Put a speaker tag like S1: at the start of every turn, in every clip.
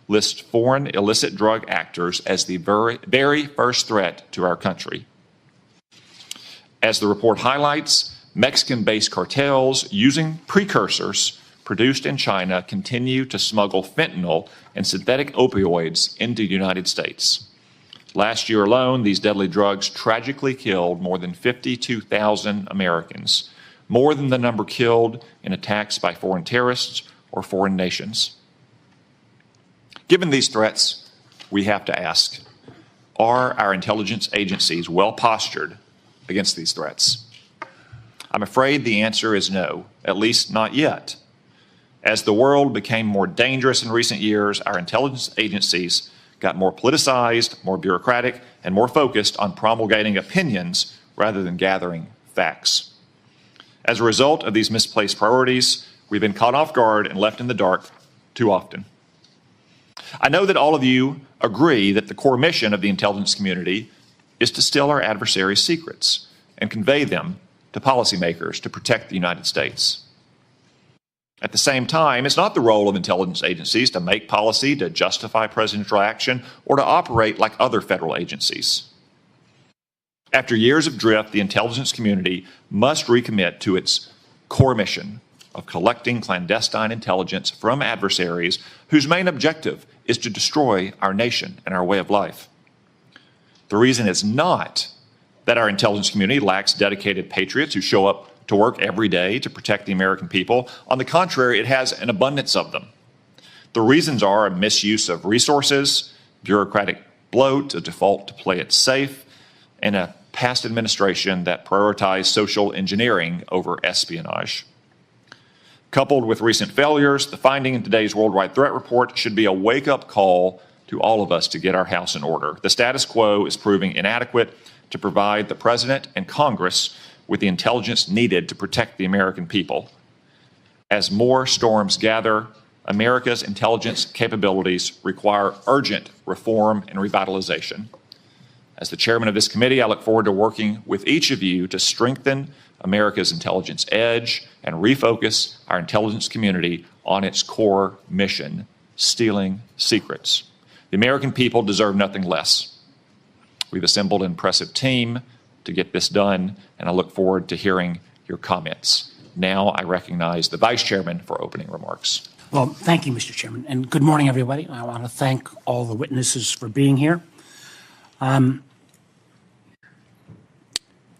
S1: lists foreign illicit drug actors as the very first threat to our country. As the report highlights, Mexican-based cartels using precursors produced in China continue to smuggle fentanyl and synthetic opioids into the United States. Last year alone, these deadly drugs tragically killed more than 52,000 Americans, more than the number killed in attacks by foreign terrorists or foreign nations. Given these threats, we have to ask, are our intelligence agencies well postured against these threats? I'm afraid the answer is no, at least not yet. As the world became more dangerous in recent years, our intelligence agencies got more politicized, more bureaucratic, and more focused on promulgating opinions rather than gathering facts. As a result of these misplaced priorities, we've been caught off guard and left in the dark too often. I know that all of you agree that the core mission of the intelligence community is to steal our adversaries' secrets and convey them to policymakers to protect the United States. At the same time, it's not the role of intelligence agencies to make policy, to justify presidential action, or to operate like other federal agencies. After years of drift, the intelligence community must recommit to its core mission of collecting clandestine intelligence from adversaries whose main objective is to destroy our nation and our way of life. The reason is not that our intelligence community lacks dedicated patriots who show up to work every day to protect the American people. On the contrary, it has an abundance of them. The reasons are a misuse of resources, bureaucratic bloat, a default to play it safe, and a past administration that prioritized social engineering over espionage. Coupled with recent failures, the finding in today's Worldwide Threat Report should be a wake-up call to all of us to get our house in order. The status quo is proving inadequate to provide the President and Congress with the intelligence needed to protect the American people. As more storms gather, America's intelligence capabilities require urgent reform and revitalization. As the chairman of this committee, I look forward to working with each of you to strengthen America's intelligence edge and refocus our intelligence community on its core mission, stealing secrets. The American people deserve nothing less. We've assembled an impressive team to get this done, and I look forward to hearing your comments. Now I recognize the Vice Chairman for opening remarks.
S2: Well, thank you, Mr. Chairman, and good morning, everybody. I want to thank all the witnesses for being here. I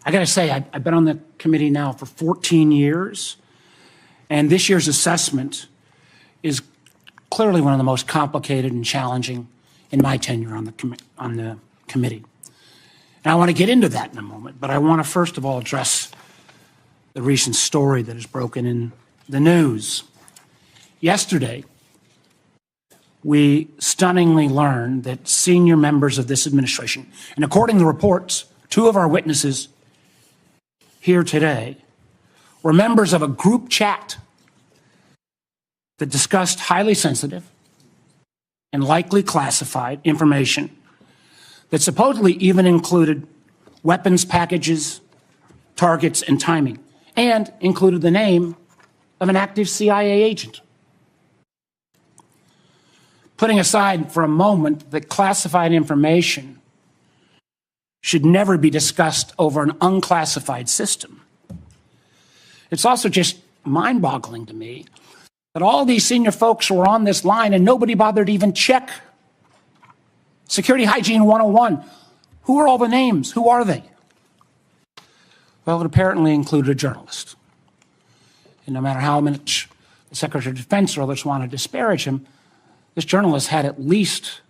S2: got to say, I've been on the committee now for 14 years, and this year's assessment is clearly one of the most complicated and challenging in my tenure on the committee. And I want to get into that in a moment, but I want to first of all address the recent story that has broken in the news. Yesterday, we stunningly learned that senior members of this administration, and according to reports, two of our witnesses here today were members of a group chat that discussed highly sensitive and likely classified information that supposedly even included weapons packages, targets, and timing, and included the name of an active CIA agent. Putting aside for a moment that classified information should never be discussed over an unclassified system, it's also just mind-boggling to me that all these senior folks were on this line and nobody bothered to even check Security Hygiene 101. Who are all the names? Who are they? Well, it apparently included a journalist. And no matter how much the Secretary of Defense or others want to disparage him, this journalist had at least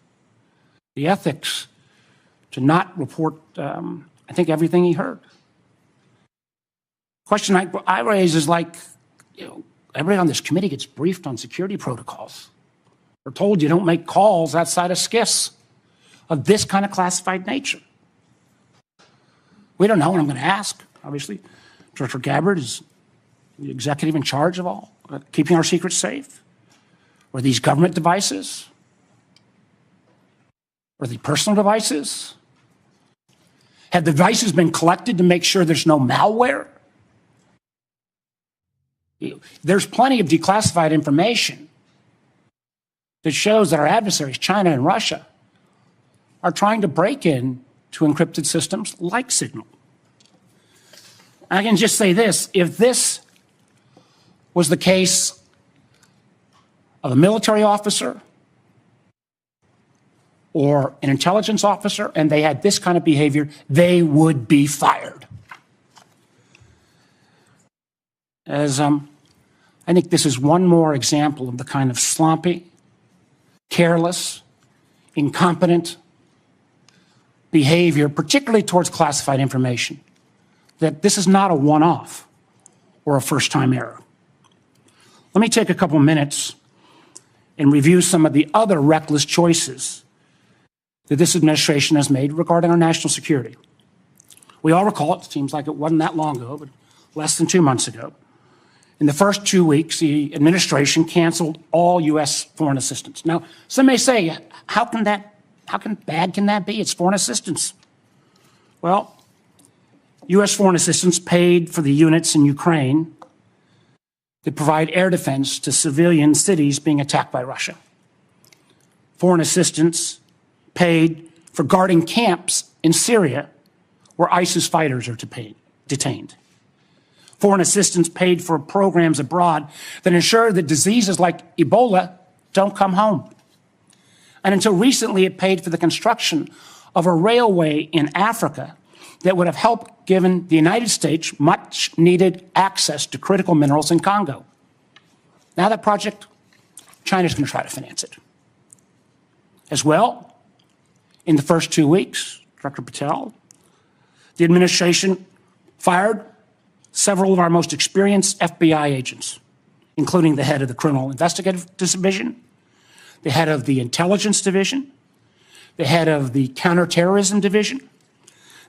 S2: the ethics to not report, I think, everything he heard. Question I raise is like, everybody on this committee gets briefed on security protocols. We're told you don't make calls outside of SCIFs of this kind of classified nature. We don't know, and I'm going to ask, obviously. Director Gabbard is the executive in charge of all, keeping our secrets safe. Were these government devices? Were they personal devices? Had the devices been collected to make sure there's no malware? There's plenty of declassified information that shows that our adversaries, China and Russia, are trying to break in to encrypted systems like Signal. I can just say this, if this was the case of a military officer or an intelligence officer and they had this kind of behavior, they would be fired. I think this is one more example of the kind of sloppy, careless, incompetent behavior, particularly towards classified information, that this is not a one-off or a first-time error. Let me take a couple minutes and review some of the other reckless choices that this administration has made regarding our national security. We all recall, it seems like it wasn't that long ago, but less than 2 months ago, in the first 2 weeks, the administration canceled all U.S. foreign assistance. Now, some may say, how bad can that be? It's foreign assistance. Well, U.S. foreign assistance paid for the units in Ukraine that provide air defense to civilian cities being attacked by Russia. Foreign assistance paid for guarding camps in Syria where ISIS fighters are detained. Foreign assistance paid for programs abroad that ensure that diseases like Ebola don't come home. And until recently, it paid for the construction of a railway in Africa that would have helped given the United States much needed access to critical minerals in Congo. Now that project, China's going to try to finance it. As well, in the first 2 weeks, Director Patel, the administration fired several of our most experienced FBI agents, including the head of the Criminal Investigative Division, the head of the Intelligence Division, the head of the Counterterrorism Division,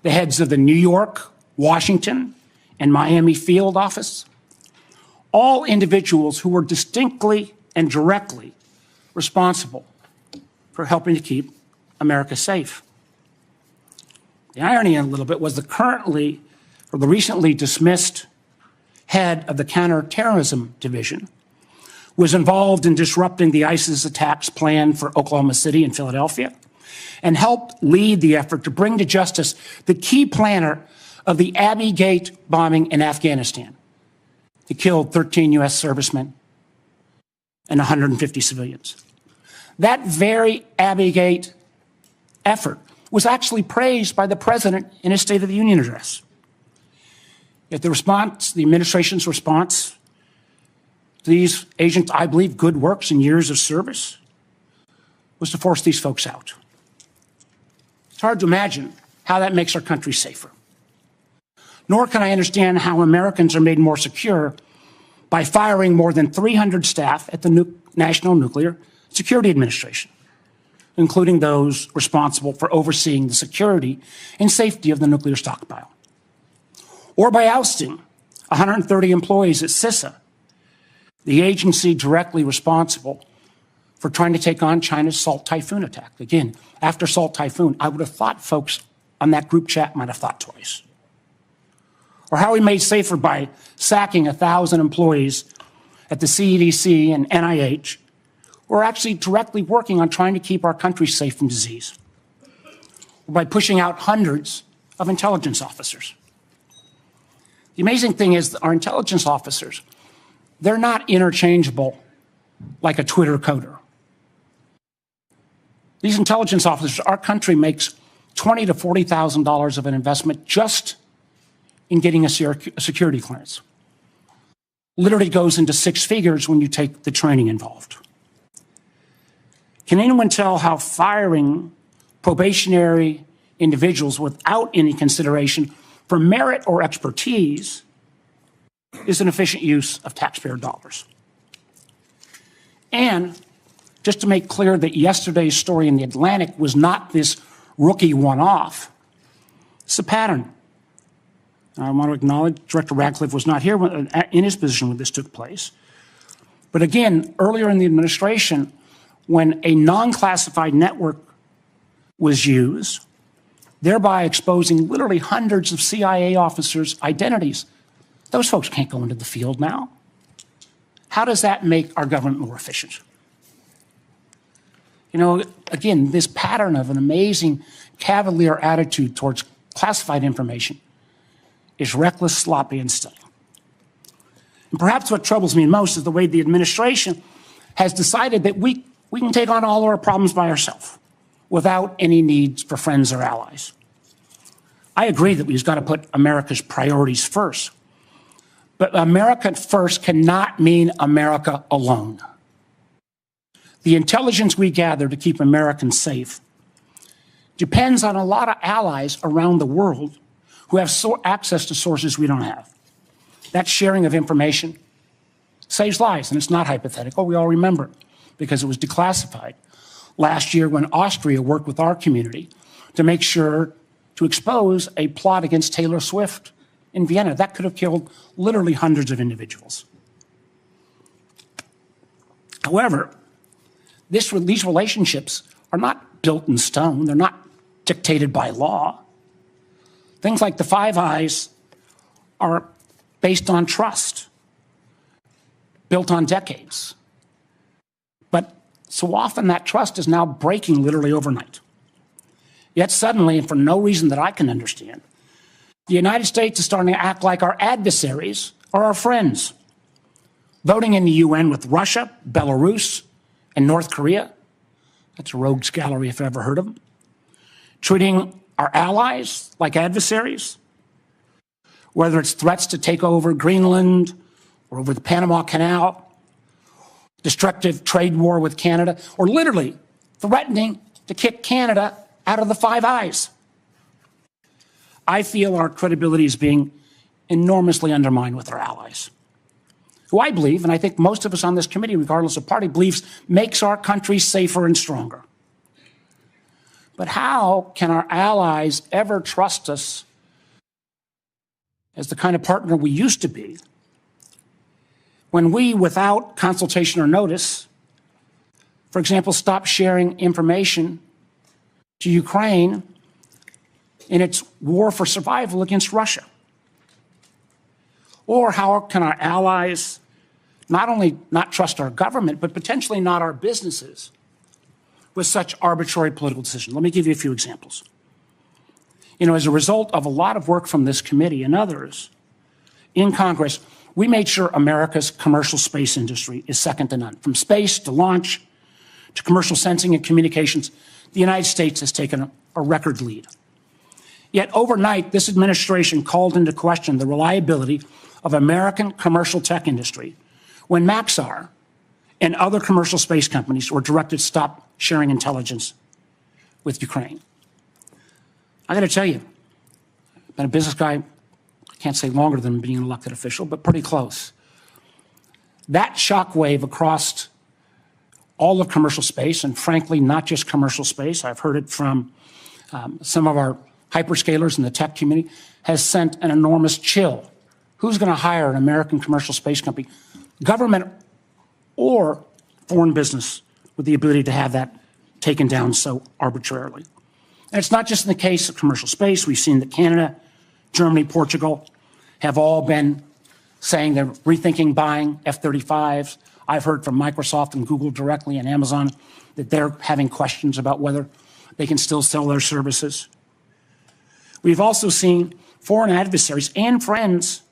S2: the heads of the New York, Washington, and Miami field office, all individuals who were distinctly and directly responsible for helping to keep America safe. The irony a little bit was the recently dismissed head of the Counterterrorism Division was involved in disrupting the ISIS attacks planned for Oklahoma City and Philadelphia and helped lead the effort to bring to justice the key planner of the Abbey Gate bombing in Afghanistan that killed 13 U.S. servicemen and 150 civilians. That very Abbey Gate effort was actually praised by the president in his State of the Union address. Yet the administration's response to these agents, I believe, good works and years of service, was to force these folks out. It's hard to imagine how that makes our country safer. Nor can I understand how Americans are made more secure by firing more than 300 staff at the National Nuclear Security Administration, including those responsible for overseeing the security and safety of the nuclear stockpile. Or by ousting 130 employees at CISA, the agency directly responsible for trying to take on China's Salt Typhoon attack. Again, after Salt Typhoon, I would have thought folks on that group chat might have thought twice. Or how we made safer by sacking 1,000 employees at the CDC and NIH who are actually directly working on trying to keep our country safe from disease. Or by pushing out hundreds of intelligence officers. The amazing thing is that our intelligence officers, they're not interchangeable like a Twitter coder. These intelligence officers, our country makes $20,000 to $40,000 of an investment just in getting a security clearance. Literally goes into six figures when you take the training involved. Can anyone tell how firing probationary individuals without any consideration for merit or expertise is an efficient use of taxpayer dollars? And just to make clear that yesterday's story in The Atlantic was not this rookie one-off, it's a pattern. I want to acknowledge Director Ratcliffe was not here in his position when this took place. But again, earlier in the administration, when a non-classified network was used, thereby exposing literally hundreds of CIA officers' identities, those folks can't go into the field now. How does that make our government more efficient? You know, again, this pattern of an amazing cavalier attitude towards classified information is reckless, sloppy, and stunning. And perhaps what troubles me most is the way the administration has decided that we can take on all our problems by ourselves without any needs for friends or allies. I agree that we've got to put America's priorities first. But America first cannot mean America alone. The intelligence we gather to keep Americans safe depends on a lot of allies around the world who have access to sources we don't have. That sharing of information saves lives, and it's not hypothetical. We all remember because it was declassified last year when Austria worked with our community to make sure to expose a plot against Taylor Swift in Vienna. That could have killed literally hundreds of individuals. However, these relationships are not built in stone. They're not dictated by law. Things like the Five Eyes are based on trust, built on decades. But so often that trust is now breaking literally overnight. Yet suddenly, and for no reason that I can understand, the United States is starting to act like our adversaries are our friends, voting in the UN with Russia, Belarus, and North Korea. That's a rogues gallery if I've ever heard of them. Treating our allies like adversaries, whether it's threats to take over Greenland or over the Panama Canal, destructive trade war with Canada, or literally threatening to kick Canada out of the Five Eyes. I feel our credibility is being enormously undermined with our allies, who I believe, and I think most of us on this committee, regardless of party, believes makes our country safer and stronger. But how can our allies ever trust us as the kind of partner we used to be when we, without consultation or notice, for example, stop sharing information to Ukraine in its war for survival against Russia? Or how can our allies not only not trust our government, but potentially not our businesses with such arbitrary political decisions? Let me give you a few examples. You know, as a result of a lot of work from this committee and others in Congress, we made sure America's commercial space industry is second to none. From space to launch to commercial sensing and communications, the United States has taken a record lead. Yet overnight, this administration called into question the reliability of American commercial tech industry when Maxar and other commercial space companies were directed to stop sharing intelligence with Ukraine. I got to tell you, I've been a business guy, I can't say longer than being an elected official, but pretty close. That shockwave across all of commercial space, and frankly, not just commercial space, I've heard it from some of our hyperscalers in the tech community, has sent an enormous chill. Who's going to hire an American commercial space company, government or foreign business, with the ability to have that taken down so arbitrarily? And it's not just in the case of commercial space. We've seen that Canada, Germany, Portugal have all been saying they're rethinking buying F-35s. I've heard from Microsoft and Google directly and Amazon that they're having questions about whether they can still sell their services. We've also seen foreign adversaries and friends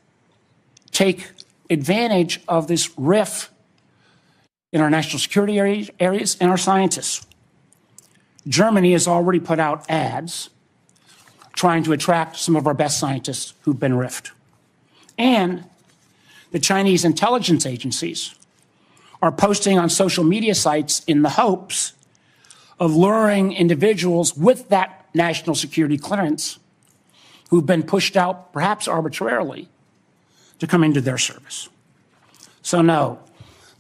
S2: take advantage of this rift in our national security areas and our scientists. Germany has already put out ads trying to attract some of our best scientists who've been rifted. And the Chinese intelligence agencies are posting on social media sites in the hopes of luring individuals with that national security clearance who've been pushed out, perhaps arbitrarily, to come into their service. So no,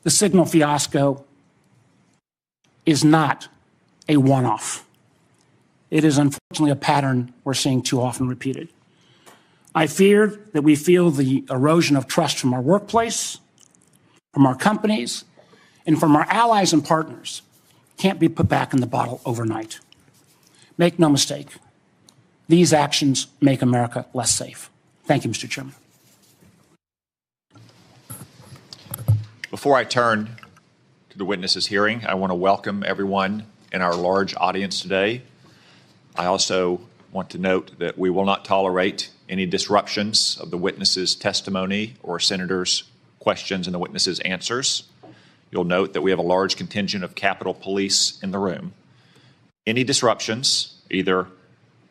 S2: the Signal fiasco is not a one-off. It is unfortunately a pattern we're seeing too often repeated. I fear that we feel the erosion of trust from our workplace, from our companies, and from our allies and partners can't be put back in the bottle overnight. Make no mistake, these actions make America less safe. Thank you, Mr. Chairman.
S1: Before I turn to the witnesses hearing, I want to welcome everyone in our large audience today. I also want to note that we will not tolerate any disruptions of the witnesses' testimony or senators' questions and the witnesses' answers. You'll note that we have a large contingent of Capitol Police in the room. Any disruptions, either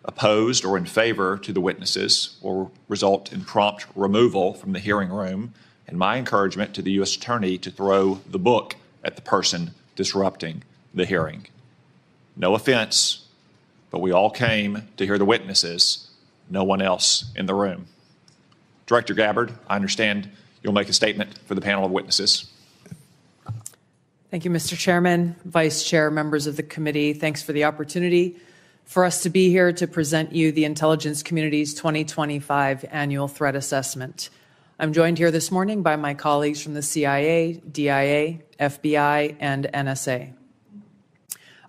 S1: opposed or in favor to the witnesses, will result in prompt removal from the hearing room, and my encouragement to the U.S. Attorney to throw the book at the person disrupting the hearing. No offense, but we all came to hear the witnesses, no one else in the room. Director Gabbard, I understand you'll make a statement for the panel of witnesses.
S3: Thank you, Mr. Chairman, Vice Chair, members of the committee. Thanks for the opportunity for us to be here to present you the intelligence community's 2025 annual threat assessment. I'm joined here this morning by my colleagues from the CIA, DIA, FBI, and NSA.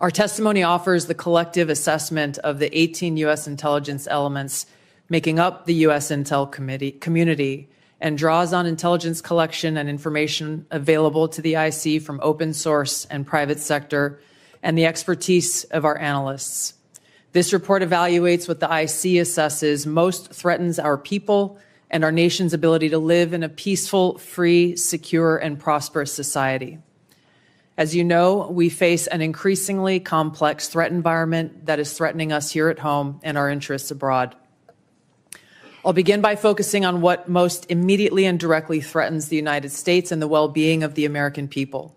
S3: Our testimony offers the collective assessment of the 18 U.S. intelligence elements making up the U.S. Intel community and draws on intelligence collection and information available to the IC from open source and private sector and the expertise of our analysts. This report evaluates what the IC assesses most threatens our people and our nation's ability to live in a peaceful, free, secure, and prosperous society. As you know, we face an increasingly complex threat environment that is threatening us here at home and our interests abroad. I'll begin by focusing on what most immediately and directly threatens the United States and the well-being of the American people: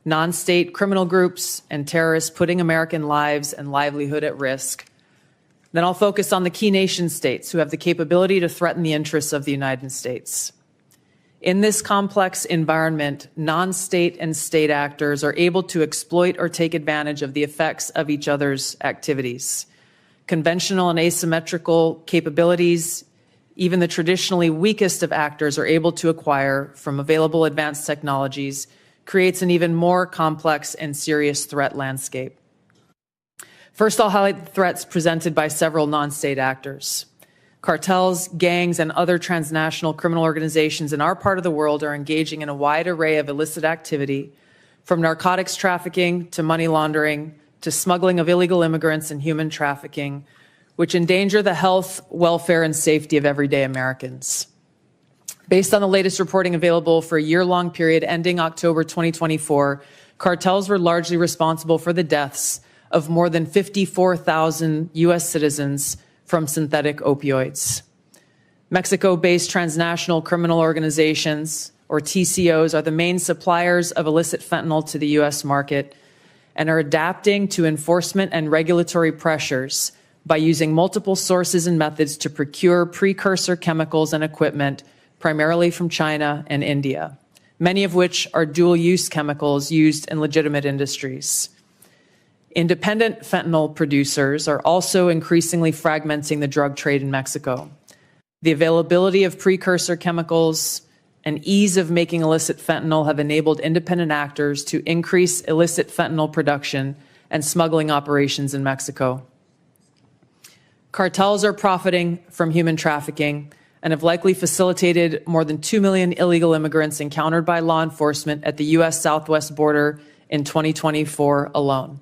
S3: non-state criminal groups and terrorists putting American lives and livelihood at risk. Then I'll focus on the key nation states who have the capability to threaten the interests of the United States. In this complex environment, non-state and state actors are able to exploit or take advantage of the effects of each other's activities. Conventional and asymmetrical capabilities, even the traditionally weakest of actors are able to acquire from available advanced technologies, creates an even more complex and serious threat landscape. First, I'll highlight the threats presented by several non-state actors. Cartels, gangs, and other transnational criminal organizations in our part of the world are engaging in a wide array of illicit activity, from narcotics trafficking to money laundering to smuggling of illegal immigrants and human trafficking, which endanger the health, welfare, and safety of everyday Americans. Based on the latest reporting available for a year-long period ending October 2024, cartels were largely responsible for the deaths of more than 54,000 U.S. citizens from synthetic opioids. Mexico-based transnational criminal organizations, or TCOs, are the main suppliers of illicit fentanyl to the U.S. market and are adapting to enforcement and regulatory pressures by using multiple sources and methods to procure precursor chemicals and equipment, primarily from China and India, many of which are dual-use chemicals used in legitimate industries. Independent fentanyl producers are also increasingly fragmenting the drug trade in Mexico. The availability of precursor chemicals and ease of making illicit fentanyl have enabled independent actors to increase illicit fentanyl production and smuggling operations in Mexico. Cartels are profiting from human trafficking and have likely facilitated more than 2 million illegal immigrants encountered by law enforcement at the U.S. southwest border in 2024 alone,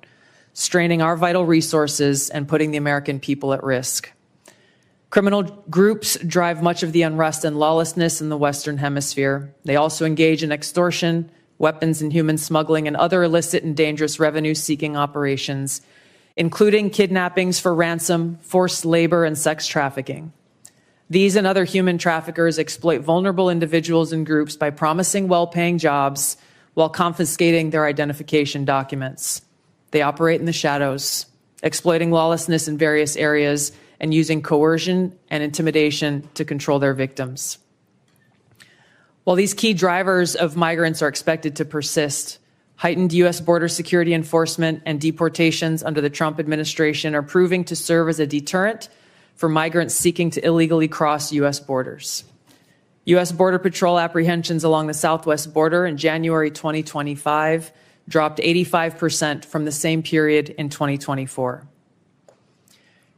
S3: straining our vital resources and putting the American people at risk. Criminal groups drive much of the unrest and lawlessness in the Western Hemisphere. They also engage in extortion, weapons and human smuggling, and other illicit and dangerous revenue-seeking operations, including kidnappings for ransom, forced labor, and sex trafficking. These and other human traffickers exploit vulnerable individuals and groups by promising well-paying jobs while confiscating their identification documents. They operate in the shadows, exploiting lawlessness in various areas and using coercion and intimidation to control their victims. While these key drivers of migrants are expected to persist, heightened U.S. border security enforcement and deportations under the Trump administration are proving to serve as a deterrent for migrants seeking to illegally cross U.S. borders. U.S. Border Patrol apprehensions along the southwest border in January 2025 dropped 85% from the same period in 2024.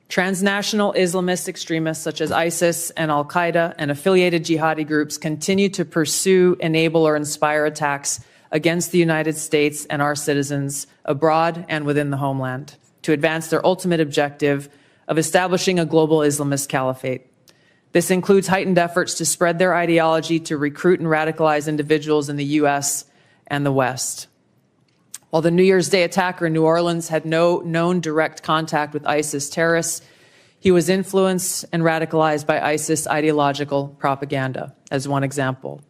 S3: Transnational Islamist extremists such as ISIS and Al-Qaeda and affiliated jihadi groups continue to pursue, enable, or inspire attacks against the United States and our citizens abroad and within the homeland to advance their ultimate objective of establishing a global Islamist caliphate. This includes heightened efforts to spread their ideology to recruit and radicalize individuals in the U.S. and the West. While the New Year's Day attacker in New Orleans had no known direct contact with ISIS terrorists, he was influenced and radicalized by ISIS ideological propaganda, as one example.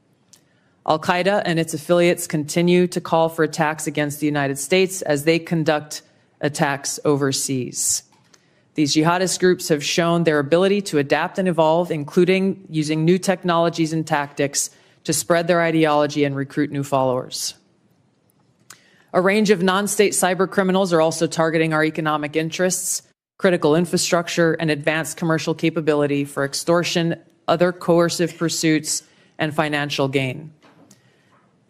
S3: Al-Qaeda and its affiliates continue to call for attacks against the United States as they conduct attacks overseas. These jihadist groups have shown their ability to adapt and evolve, including using new technologies and tactics to spread their ideology and recruit new followers. A range of non-state cyber criminals are also targeting our economic interests, critical infrastructure, and advanced commercial capability for extortion, other coercive pursuits, and financial gain.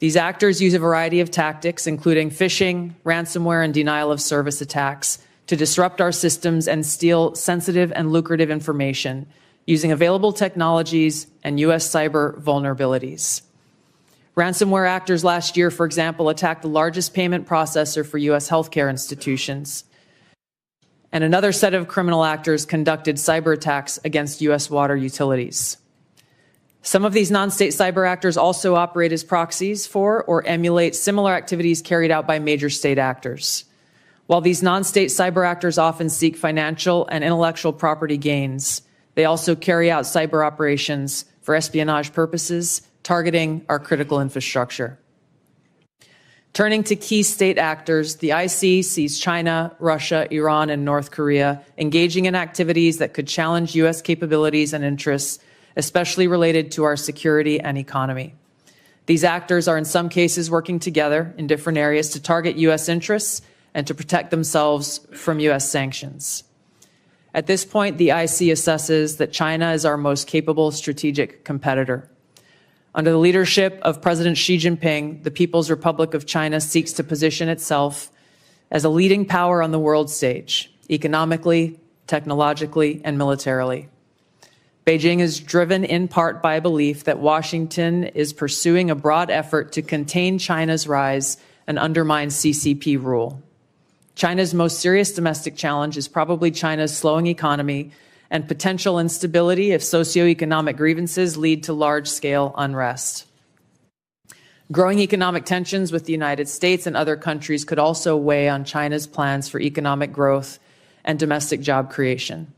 S3: These actors use a variety of tactics, including phishing, ransomware, and denial of service attacks, to disrupt our systems and steal sensitive and lucrative information using available technologies and U.S. cyber vulnerabilities. Ransomware actors last year, for example, attacked the largest payment processor for U.S. healthcare institutions. And another set of criminal actors conducted cyber attacks against U.S. water utilities. Some of these non-state cyber actors also operate as proxies for or emulate similar activities carried out by major state actors. While these non-state cyber actors often seek financial and intellectual property gains, they also carry out cyber operations for espionage purposes, targeting our critical infrastructure. Turning to key state actors, the IC sees China, Russia, Iran, and North Korea engaging in activities that could challenge U.S. capabilities and interests, especially related to our security and economy. These actors are in some cases working together in different areas to target U.S. interests and to protect themselves from U.S. sanctions. At this point, the IC assesses that China is our most capable strategic competitor. Under the leadership of President Xi Jinping, the People's Republic of China seeks to position itself as a leading power on the world stage, economically, technologically, and militarily. Beijing is driven in part by a belief that Washington is pursuing a broad effort to contain China's rise and undermine CCP rule. China's most serious domestic challenge is probably China's slowing economy and potential instability if socioeconomic grievances lead to large-scale unrest. Growing economic tensions with the United States and other countries could also weigh on China's plans for economic growth and domestic job creation.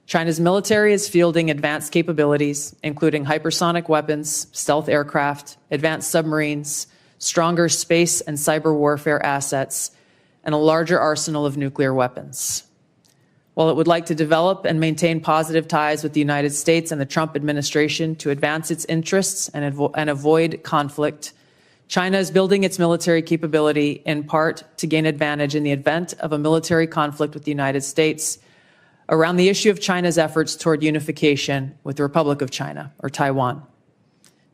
S3: China's military is fielding advanced capabilities, including hypersonic weapons, stealth aircraft, advanced submarines, stronger space and cyber warfare assets, and a larger arsenal of nuclear weapons. While it would like to develop and maintain positive ties with the United States and the Trump administration to advance its interests and avoid conflict, China is building its military capability in part to gain advantage in the event of a military conflict with the United States around the issue of China's efforts toward unification with the Republic of China, or Taiwan.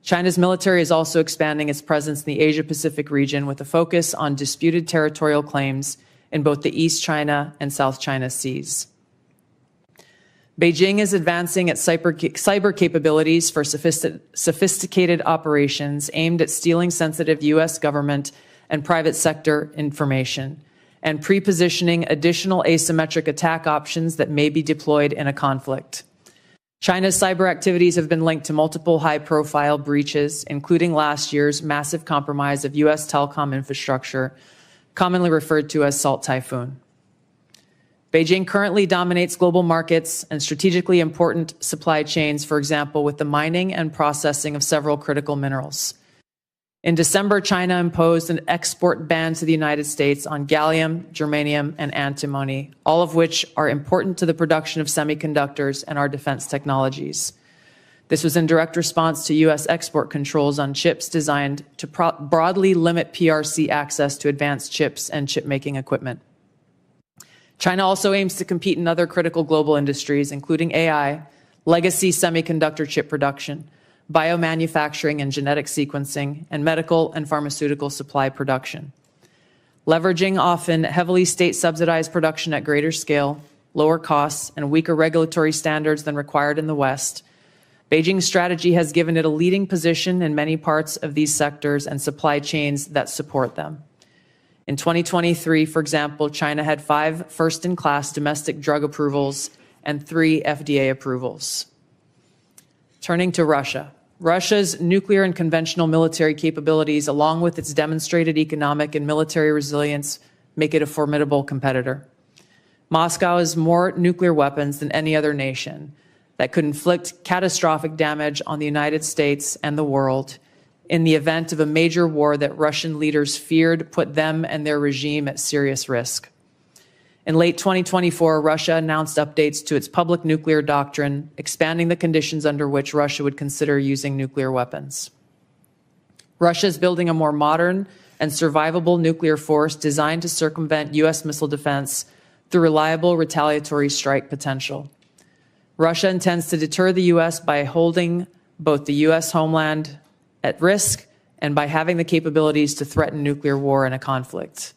S3: China's military is also expanding its presence in the Asia-Pacific region with a focus on disputed territorial claims in both the East China and South China Seas. Beijing is advancing its cyber capabilities for sophisticated operations aimed at stealing sensitive U.S. government and private sector information and pre-positioning additional asymmetric attack options that may be deployed in a conflict. China's cyber activities have been linked to multiple high-profile breaches, including last year's massive compromise of U.S. telecom infrastructure, commonly referred to as Salt Typhoon. Beijing currently dominates global markets and strategically important supply chains, for example, with the mining and processing of several critical minerals. In December, China imposed an export ban to the United States on gallium, germanium, and antimony, all of which are important to the production of semiconductors and our defense technologies. This was in direct response to U.S. export controls on chips designed to broadly limit PRC access to advanced chips and chip-making equipment. China also aims to compete in other critical global industries, including AI, legacy semiconductor chip production, biomanufacturing and genetic sequencing, and medical and pharmaceutical supply production. Leveraging often heavily state-subsidized production at greater scale, lower costs, and weaker regulatory standards than required in the West, Beijing's strategy has given it a leading position in many parts of these sectors and supply chains that support them. In 2023, for example, China had 5 first-in-class domestic drug approvals and 3 FDA approvals. Turning to Russia. Russia's nuclear and conventional military capabilities, along with its demonstrated economic and military resilience, make it a formidable competitor. Moscow has more nuclear weapons than any other nation that could inflict catastrophic damage on the United States and the world in the event of a major war that Russian leaders feared put them and their regime at serious risk. In late 2024, Russia announced updates to its public nuclear doctrine, expanding the conditions under which Russia would consider using nuclear weapons. Russia is building a more modern and survivable nuclear force designed to circumvent U.S. missile defense through reliable retaliatory strike potential. Russia intends to deter the U.S. by holding both the U.S. homeland at risk and by having the capabilities to threaten nuclear war in a conflict.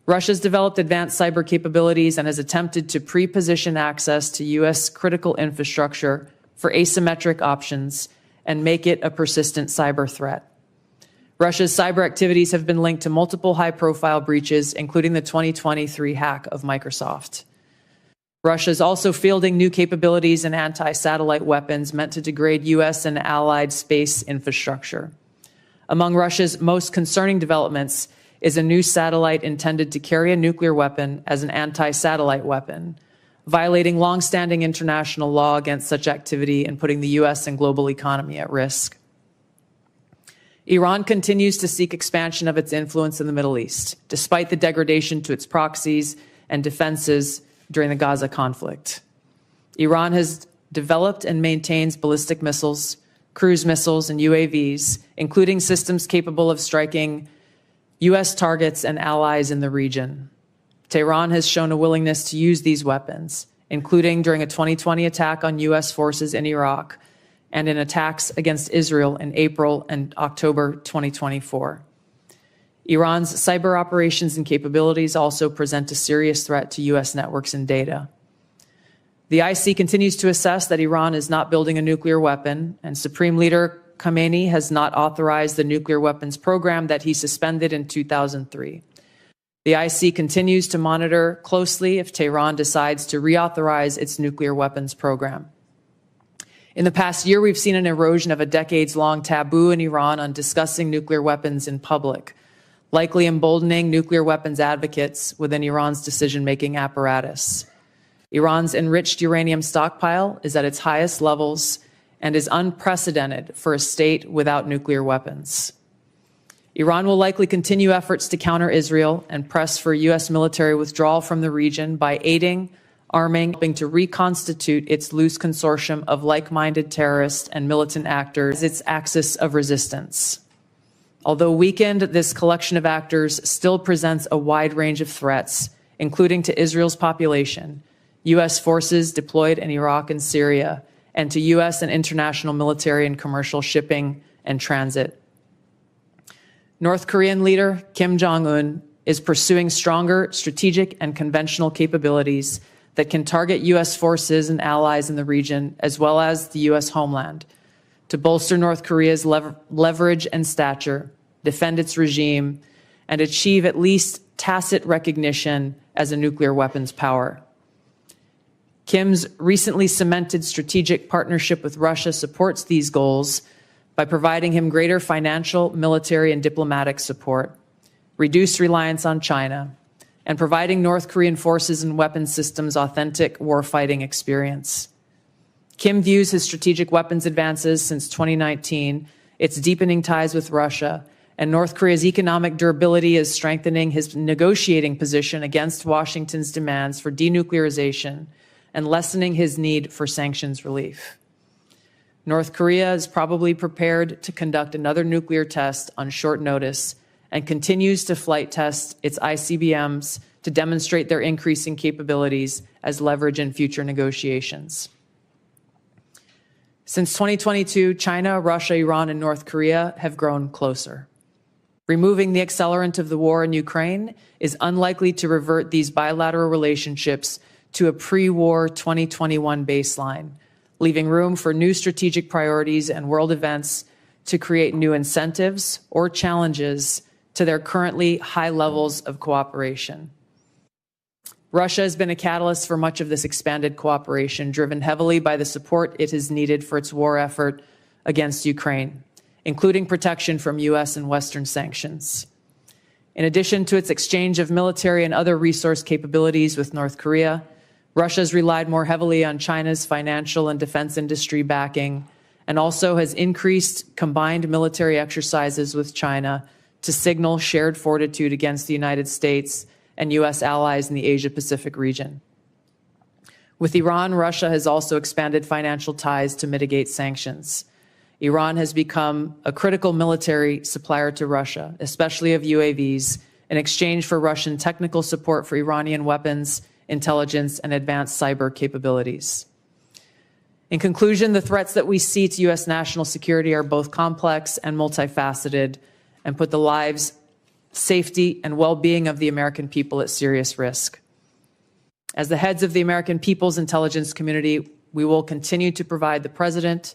S3: Russia has developed advanced cyber capabilities and has attempted to pre-position access to U.S. critical infrastructure for asymmetric options and make it a persistent cyber threat. Russia's cyber activities have been linked to multiple high-profile breaches, including the 2023 hack of Microsoft. Russia is also fielding new capabilities and anti-satellite weapons meant to degrade U.S. and allied space infrastructure. Among Russia's most concerning developments is a new satellite intended to carry a nuclear weapon as an anti-satellite weapon, violating long-standing international law against such activity and putting the U.S. and global economy at risk. Iran continues to seek expansion of its influence in the Middle East, despite the degradation to its proxies and defenses during the Gaza conflict. Iran has developed and maintains ballistic missiles, cruise missiles, and UAVs, including systems capable of striking U.S. targets and allies in the region. Tehran has shown a willingness to use these weapons, including during a 2020 attack on U.S. forces in Iraq and in attacks against Israel in April and October 2024. Iran's cyber operations and capabilities also present a serious threat to U.S. networks and data. The IC continues to assess that Iran is not building a nuclear weapon, and Supreme Leader Khamenei has not authorized the nuclear weapons program that he suspended in 2003. The IC continues to monitor closely if Tehran decides to reauthorize its nuclear weapons program. In the past year, we've seen an erosion of a decades-long taboo in Iran on discussing nuclear weapons in public, likely emboldening nuclear weapons advocates within Iran's decision-making apparatus. Iran's enriched uranium stockpile is at its highest levels and is unprecedented for a state without nuclear weapons. Iran will likely continue efforts to counter Israel and press for U.S. military withdrawal from the region by aiding, arming, helping to reconstitute its loose consortium of like-minded terrorists and militant actors as its axis of resistance. Although weakened, this collection of actors still presents a wide range of threats, including to Israel's population, U.S. forces deployed in Iraq and Syria, and to U.S. and international military and commercial shipping and transit. North Korean leader Kim Jong-un is pursuing stronger strategic and conventional capabilities that can target U.S. forces and allies in the region, as well as the U.S. homeland, to bolster North Korea's leverage and stature, defend its regime, and achieve at least tacit recognition as a nuclear weapons power. Kim's recently cemented strategic partnership with Russia supports these goals by providing him greater financial, military, and diplomatic support, reduced reliance on China, and providing North Korean forces and weapons systems authentic warfighting experience. Kim views his strategic weapons advances since 2019, its deepening ties with Russia, and North Korea's economic durability as strengthening his negotiating position against Washington's demands for denuclearization and lessening his need for sanctions relief. North Korea is probably prepared to conduct another nuclear test on short notice and continues to flight test its ICBMs to demonstrate their increasing capabilities as leverage in future negotiations. Since 2022, China, Russia, Iran, and North Korea have grown closer. Removing the accelerant of the war in Ukraine is unlikely to revert these bilateral relationships to a pre-war 2021 baseline, leaving room for new strategic priorities and world events to create new incentives or challenges to their currently high levels of cooperation. Russia has been a catalyst for much of this expanded cooperation, driven heavily by the support it has needed for its war effort against Ukraine, including protection from U.S. and Western sanctions. In addition to its exchange of military and other resource capabilities with North Korea, Russia has relied more heavily on China's financial and defense industry backing, and also has increased combined military exercises with China to signal shared fortitude against the United States and U.S. allies in the Asia-Pacific region. With Iran, Russia has also expanded financial ties to mitigate sanctions. Iran has become a critical military supplier to Russia, especially of UAVs, in exchange for Russian technical support for Iranian weapons, intelligence, and advanced cyber capabilities. In conclusion, the threats that we see to U.S. national security are both complex and multifaceted and put the lives, safety, and well-being of the American people at serious risk. As the heads of the American people's intelligence community, we will continue to provide the President,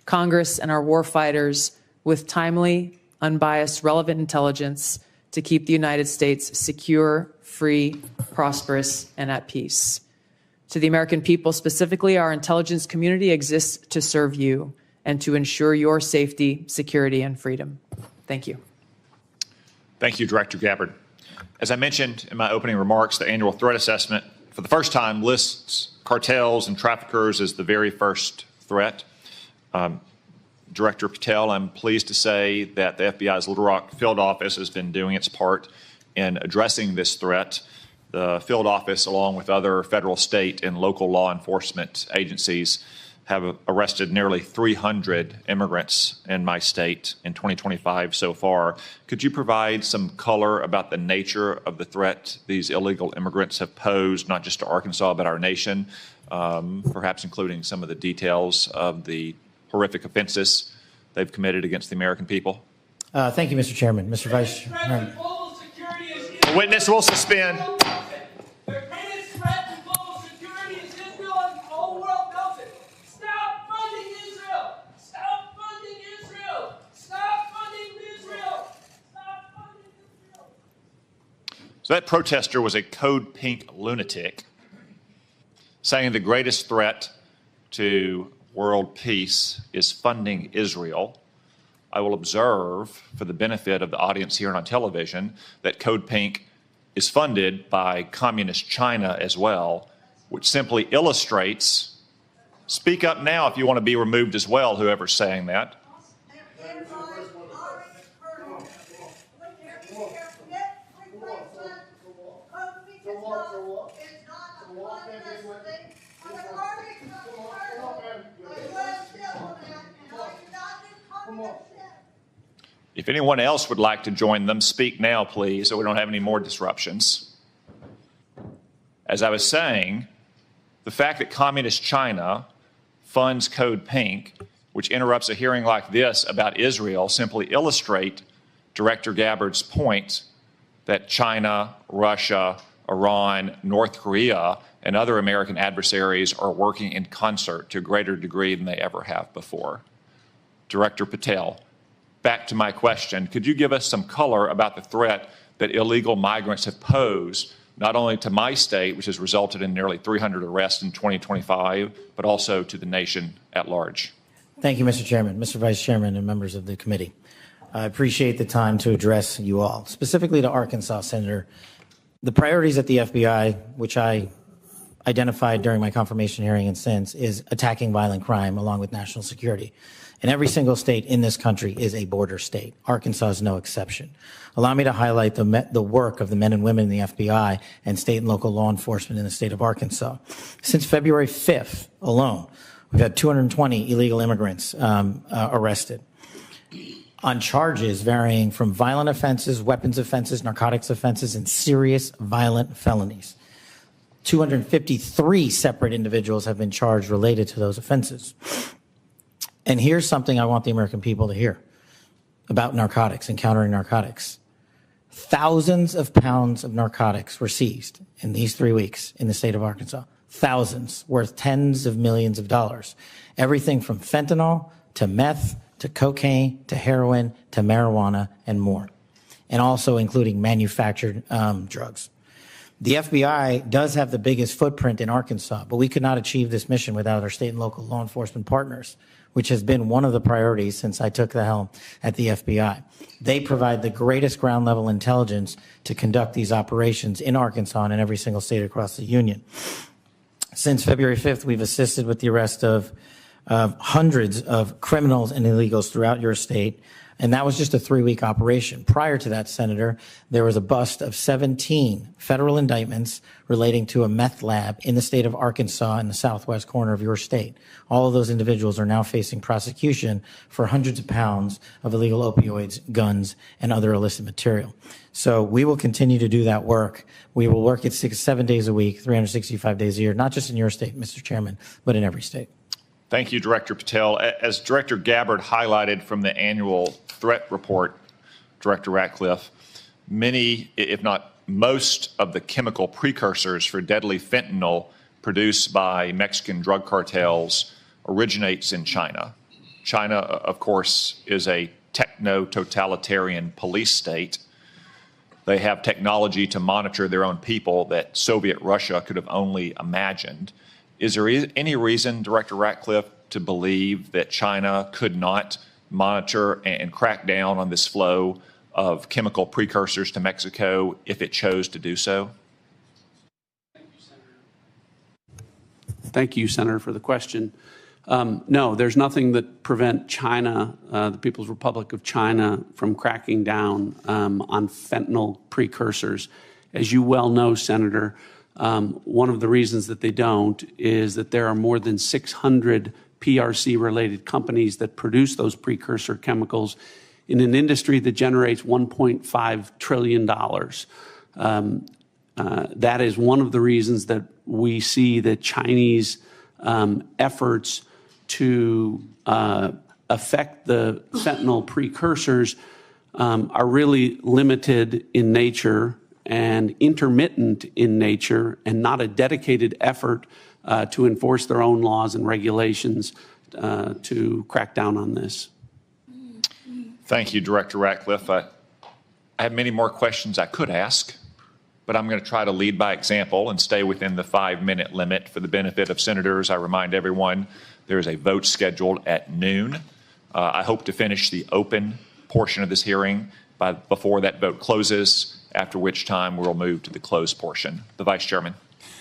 S3: Congress, and our warfighters with timely, unbiased, relevant intelligence to keep the United States secure, free, prosperous, and at peace. To the American people specifically, our intelligence community exists to serve you and to ensure your safety, security, and freedom. Thank you.
S1: Thank you, Director Gabbard. As I mentioned in my opening remarks, the annual threat assessment for the first time lists cartels and traffickers as the very first threat. Director Patel, I'm pleased to say that the FBI's Little Rock field office has been doing its part in addressing this threat. The field office, along with other federal, state, and local law enforcement agencies, have arrested nearly 300 immigrants in my state in 2025 so far. Could you provide some color about the nature of the threat these illegal immigrants have posed, not just to Arkansas, but our nation, perhaps including some of the details of the horrific offenses they've committed against the American people?
S4: Thank you, Mr. Chairman. Mr. Vice Chairman.
S1: The witness will suspend. So that protester was a code pink lunatic saying the greatest threat to world peace is funding Israel. I will observe, for the benefit of the audience here and on television, that Code Pink is funded by communist China as well, which simply illustrates, speak up now if you want to be removed as well, whoever's saying that. If anyone else would like to join them, speak now, please, so we don't have any more disruptions. As I was saying, the fact that communist China funds Code Pink, which interrupts a hearing like this about Israel, simply illustrate Director Gabbard's point that China, Russia, Iran, North Korea, and other American adversaries are working in concert to a greater degree than they ever have before. Director Patel, back to my question, could you give us some color about the threat that illegal migrants have posed, not only to my state, which has resulted in nearly 300 arrests in 2025, but also to the nation at large?
S4: Thank you, Mr. Chairman, Mr. Vice Chairman, and members of the committee. I appreciate the time to address you all. Specifically to Arkansas, Senator, the priorities at the FBI, which I identified during my confirmation hearing and since, is attacking violent crime along with national security. And every single state in this country is a border state. Arkansas is no exception. Allow me to highlight the work of the men and women in the FBI and state and local law enforcement in the state of Arkansas. Since February 5th alone, we've had 220 illegal immigrants arrested on charges varying from violent offenses, weapons offenses, narcotics offenses, and serious violent felonies. 253 separate individuals have been charged related to those offenses. And here's something I want the American people to hear about narcotics and countering narcotics. Thousands of pounds of narcotics were seized in these 3 weeks in the state of Arkansas. thousands, worth tens of millions of dollars. Everything from fentanyl to meth to cocaine to heroin to marijuana and more, and also including manufactured drugs. The FBI does have the biggest footprint in Arkansas, but we could not achieve this mission without our state and local law enforcement partners, which has been one of the priorities since I took the helm at the FBI. They provide the greatest ground level intelligence to conduct these operations in Arkansas and in every single state across the union. Since February 5th, we've assisted with the arrest of hundreds of criminals and illegals throughout your state, and that was just a 3-week operation. Prior to that, Senator, there was a bust of 17 federal indictments relating to a meth lab in the state of Arkansas in the southwest corner of your state. All of those individuals are now facing prosecution for hundreds of pounds of illegal opioids, guns, and other illicit material. So we will continue to do that work. We will work it 7 days a week, 365 days a year, not just in your state, Mr. Chairman, but in every state.
S1: Thank you, Director Patel. As Director Gabbard highlighted from the annual threat report, Director Ratcliffe, many, if not most, of the chemical precursors for deadly fentanyl produced by Mexican drug cartels originates in China. China, of course, is a techno-totalitarian police state. They have technology to monitor their own people that Soviet Russia could have only imagined. Is there any reason, Director Ratcliffe, to believe that China could not monitor and crack down on this flow of chemical precursors to Mexico if it chose to do so?
S5: Thank you, Senator, for the question. No, there's nothing that prevent China, the People's Republic of China, from cracking down on fentanyl precursors. As you well know, Senator, one of the reasons that they don't is that there are more than 600 PRC-related companies that produce those precursor chemicals in an industry that generates $1.5 trillion. That is one of the reasons that we see that Chinese efforts to affect the fentanyl precursors are really limited in nature and intermittent in nature, and not a dedicated effort to enforce their own laws and regulations to crack down on this.
S1: Thank you, Director Ratcliffe. I have many more questions I could ask, but I'm going to try to lead by example and stay within the 5-minute limit for the benefit of senators. I remind everyone there is a vote scheduled at noon. I hope to finish the open portion of this hearing before that vote closes, after which time we'll move to the closed portion. The Vice Chairman.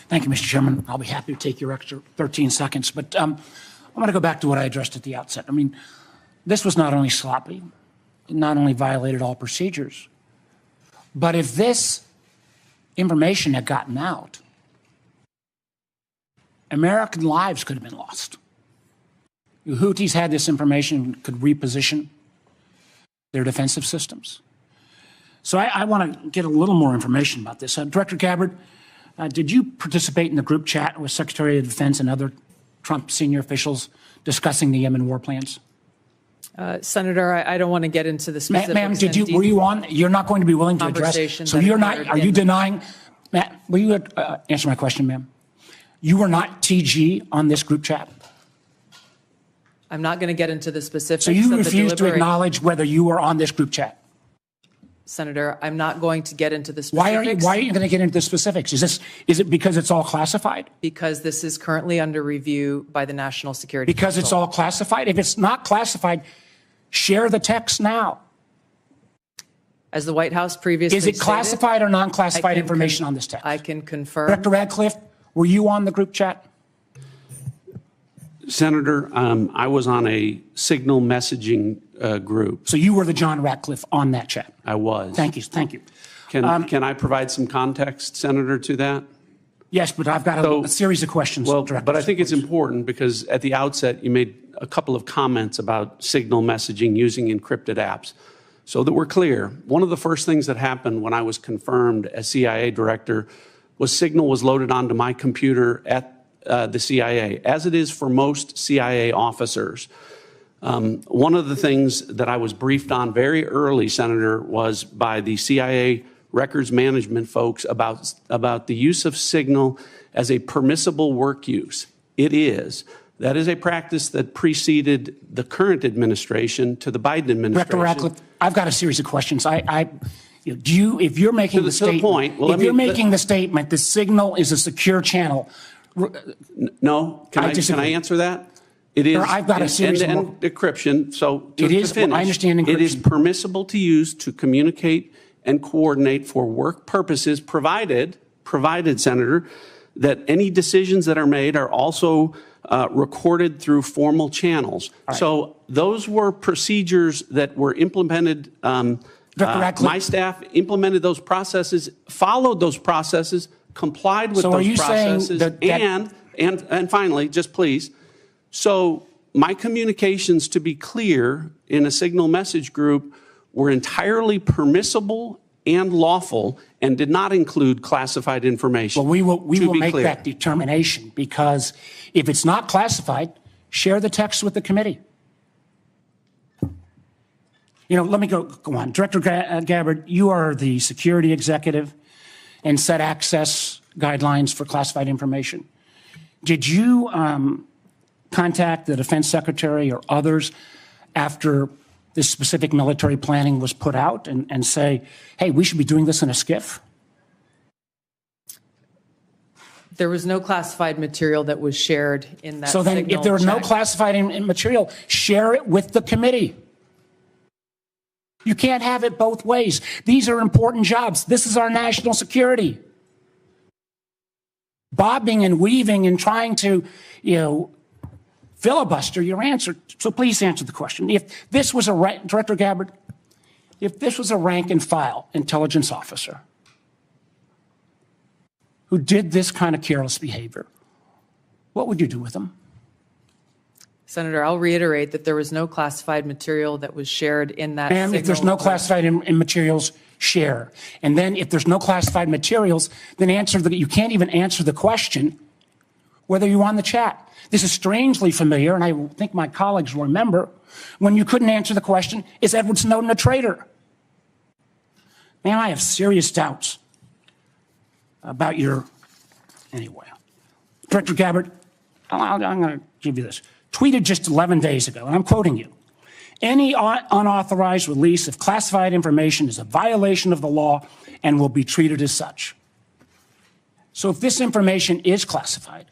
S2: Thank you, Mr. Chairman. I'll be happy to take your extra 13 seconds, but I want to go back to what I addressed at the outset. I mean, this was not only sloppy, it not only violated all procedures, but if this information had gotten out, American lives could have been lost. The Houthis had this information, could reposition their defensive systems. So I want to get a little more information about this. Director Gabbard, did you participate in the group chat with Secretary of Defense and other Trump senior officials discussing the Yemen war plans?
S3: Senator, I don't want to get into the specifics.
S2: Ma'am, were you on? You're not going to be willing to address. So you're not. Are you denying? Matt, will you answer my question, ma'am? You were not TG on this group chat.
S3: I'm not going to get into the specifics.
S2: So you refuse to acknowledge whether you were on this group chat.
S3: Senator, I'm not going to get into the specifics.
S2: Why are you going to get into the specifics? Is it because it's all classified?
S3: Because this is currently under review by the National Security Council.
S2: Because it's all classified? If it's not classified, share the text now.
S3: As the White House previously
S2: stated, is it classified or non-classified information on this text?
S3: I can confirm.
S2: Director Ratcliffe, were you on the group chat?
S5: Senator, I was on a signal messaging group.
S2: So you were the John Ratcliffe on that chat?
S5: I was.
S2: Thank you. Thank you.
S5: Can I provide some context, Senator, to that?
S2: Yes, but I've got a series of questions.
S5: Well, but I think it's important because at the outset you made a couple of comments about signal messaging using encrypted apps. So that we're clear, one of the first things that happened when I was confirmed as CIA director was signal was loaded onto my computer at the CIA, as it is for most CIA officers. One of the things that I was briefed on very early, Senator, was by the CIA records management folks about the use of Signal as a permissible work use. It is. That is a practice that preceded the current administration to the Biden administration.
S2: Director Ratcliffe, I've got a series of questions. If you're making the statement, if you're making the statement, the Signal is a secure channel.
S5: No, can I answer that? It is.
S2: I've got a series of
S5: end-to-end decryption. So
S2: it is.
S5: To finish,
S2: I understand encryption.
S5: It is permissible to use to communicate and coordinate for work purposes, provided, Senator, that any decisions that are made are also recorded through formal channels. Right. So those were procedures that were implemented. My staff implemented those processes, followed those processes, complied with those processes, and finally, just please. So my communications, to be clear, in a Signal message group were entirely permissible and lawful and did not include classified information.
S2: Well, we will make that determination, because if it's not classified, share the text with the committee. Let me go on. Director Gabbard, you are the security executive and set access guidelines for classified information. Did you contact the defense secretary or others after this specific military planning was put out and say, hey, we should be doing this in a SCIF?
S3: There was no classified material that was shared in that.
S2: So then if there was no classified material, share it with the committee. You can't have it both ways. These are important jobs. This is our national security. Bobbing and weaving and trying to, filibuster your answer. So please answer the question. If this was Director Gabbard, if this was a rank and file intelligence officer who did this kind of careless behavior, what would you do with them?
S3: Senator, I'll reiterate that there was no classified material that was shared in that.
S2: And if there's no classified materials, share. And then if there's no classified materials, then you can't even answer the question whether you're on the chat. This is strangely familiar, and I think my colleagues will remember, when you couldn't answer the question, is Edward Snowden a traitor? Man, I have serious doubts about anyway. Director Gabbard, I'm going to give you this. Tweeted just 11 days ago, and I'm quoting you, any unauthorized release of classified information is a violation of the law and will be treated as such. So if this information is classified,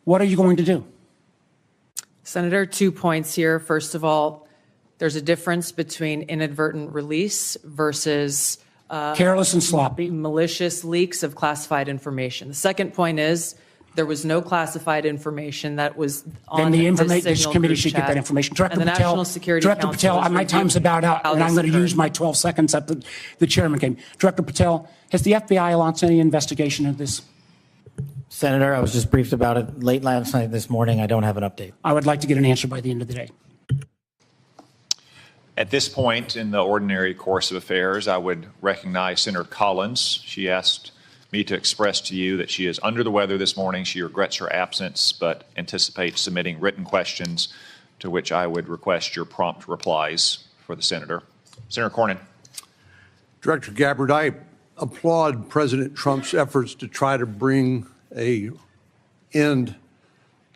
S2: what are you going to do?
S3: Senator, 2 points here. First of all, there's a difference between inadvertent release versus
S2: careless and sloppy,
S3: malicious leaks of classified information. The second point is there was no classified information that was on
S2: this committee should get that information. Director Patel, my time's about out, and I'm going to use my 12 seconds up the chairman game. Director Patel, has the FBI launched any investigation of this?
S4: Senator, I was just briefed about it late last night, this morning. I don't have an update.
S2: I would like to get an answer by the end of the day.
S1: At this point in the ordinary course of affairs, I would recognize Senator Collins. She asked me to express to you that she is under the weather this morning. She regrets her absence, but anticipates submitting written questions to which I would request your prompt replies for the senator. Senator Cornyn.
S6: Director Gabbard, I applaud President Trump's efforts to try to bring an end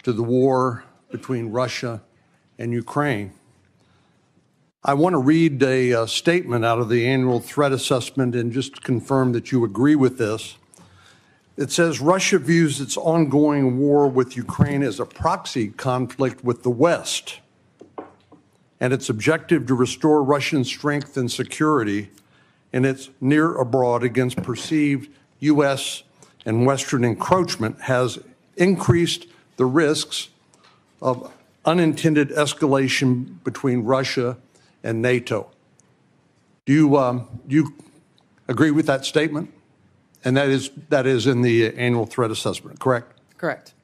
S6: to the war between Russia and Ukraine. I want to read a statement out of the annual threat assessment and just confirm that you agree with this. It says Russia views its ongoing war with Ukraine as a proxy conflict with the West, and its objective to restore Russian strength and security in its near abroad against perceived U.S. and Western encroachment has increased the risks of unintended escalation between Russia and NATO. Do you agree with that statement? And that is in the annual threat assessment, correct?
S3: Correct.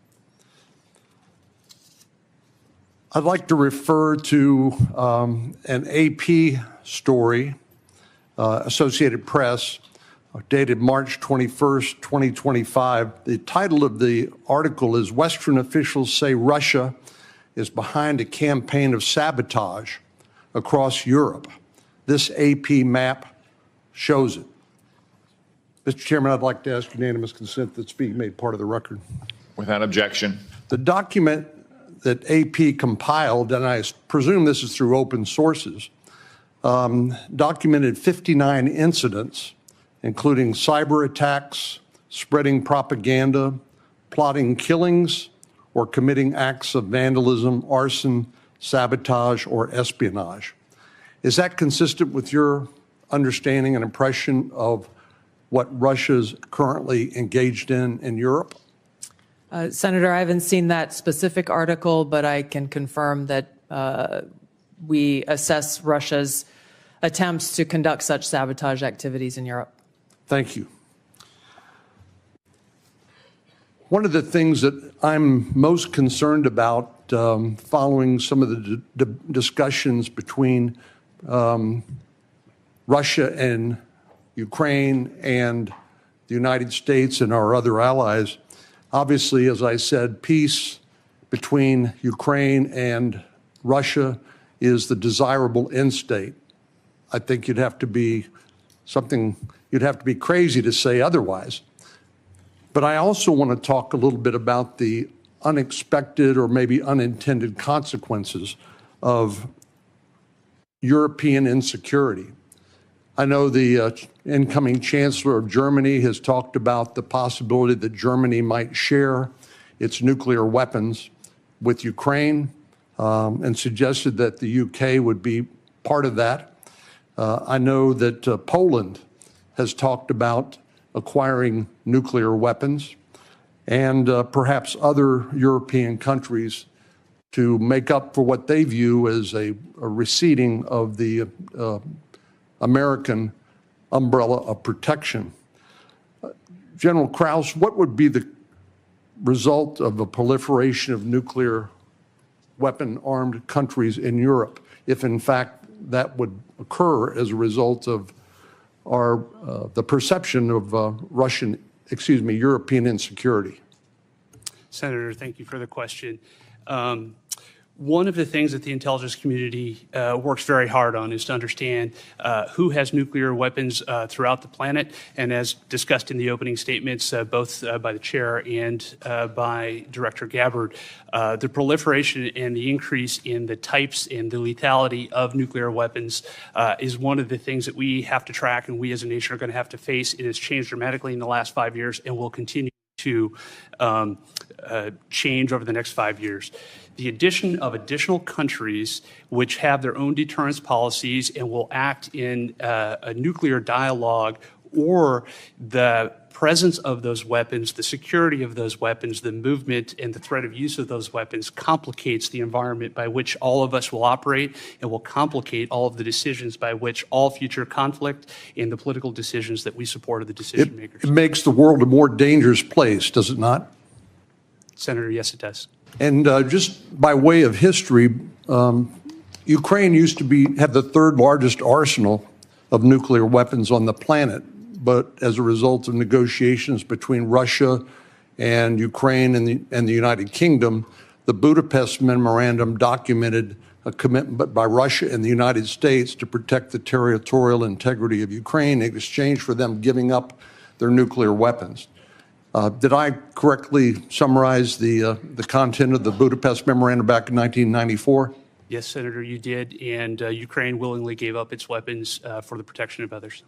S6: I'd like to refer to an AP story, Associated Press, dated March 21st, 2025. The title of the article is Western Officials Say Russia is Behind a Campaign of Sabotage Across Europe. This AP map shows it. Mr. Chairman, I'd like to ask unanimous consent that's being made part of the record.
S1: Without objection.
S6: The document that AP compiled, and I presume this is through open sources, documented 59 incidents, including cyber attacks, spreading propaganda, plotting killings, or committing acts of vandalism, arson, sabotage, or espionage. Is that consistent with your understanding and impression of what Russia's currently engaged in Europe?
S3: Senator, I haven't seen that specific article, but I can confirm that we assess Russia's attempts to conduct such sabotage activities in Europe.
S6: Thank you. One of the things that I'm most concerned about following some of the discussions between Russia and Ukraine and the United States and our other allies, obviously, as I said, peace between Ukraine and Russia is the desirable end state. I think you'd have to be crazy to say otherwise. But I also want to talk a little bit about the unexpected or maybe unintended consequences of European insecurity. I know the incoming Chancellor of Germany has talked about the possibility that Germany might share its nuclear weapons with Ukraine and suggested that the UK would be part of that. I know that Poland has talked about acquiring nuclear weapons, and perhaps other European countries to make up for what they view as a receding of the American umbrella of protection. General Krause, what would be the result of a proliferation of nuclear weapon-armed countries in Europe if, in fact, that would occur as a result of the perception of European insecurity?
S7: Senator, thank you for the question. One of the things that the intelligence community works very hard on is to understand who has nuclear weapons throughout the planet. And as discussed in the opening statements, both by the chair and by Director Gabbard, the proliferation and the increase in the types and the lethality of nuclear weapons is one of the things that we have to track and we as a nation are going to have to face. It has changed dramatically in the last 5 years and will continue to change over the next 5 years. The addition of additional countries which have their own deterrence policies and will act in a nuclear dialogue, or the presence of those weapons, the security of those weapons, the movement and the threat of use of those weapons complicates the environment by which all of us will operate and will complicate all of the decisions by which all future conflict and the political decisions that we support of the decision makers.
S6: It makes the world a more dangerous place, does it not?
S7: Senator, yes, it does.
S6: And just by way of history, Ukraine used to have the third largest arsenal of nuclear weapons on the planet. But as a result of negotiations between Russia and Ukraine and the United Kingdom, the Budapest Memorandum documented a commitment by Russia and the United States to protect the territorial integrity of Ukraine in exchange for them giving up their nuclear weapons. Did I correctly summarize the content of the Budapest Memorandum back in 1994?
S7: Yes, Senator, you did, and Ukraine willingly gave up its weapons for the protection of others.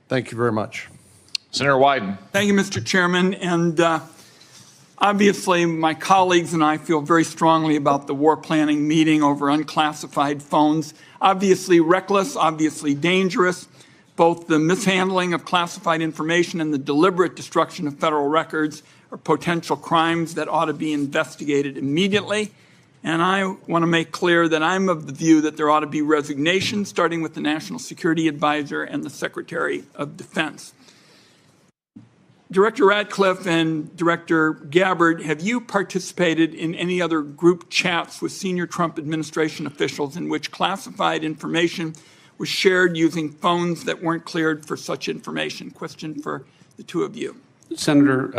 S6: Thank you very much.
S1: Senator Wyden.
S8: Thank you, Mr. Chairman. And obviously, my colleagues and I feel very strongly about the war planning meeting over unclassified phones. Obviously reckless, obviously dangerous. Both the mishandling of classified information and the deliberate destruction of federal records are potential crimes that ought to be investigated immediately. And I want to make clear that I'm of the view that there ought to be resignation, starting with the National Security Advisor and the Secretary of Defense. Director Ratcliffe and Director Gabbard, have you participated in any other group chats with senior Trump administration officials in which classified information was shared using phones that weren't cleared for such information? Question for the two of you.
S5: Senator,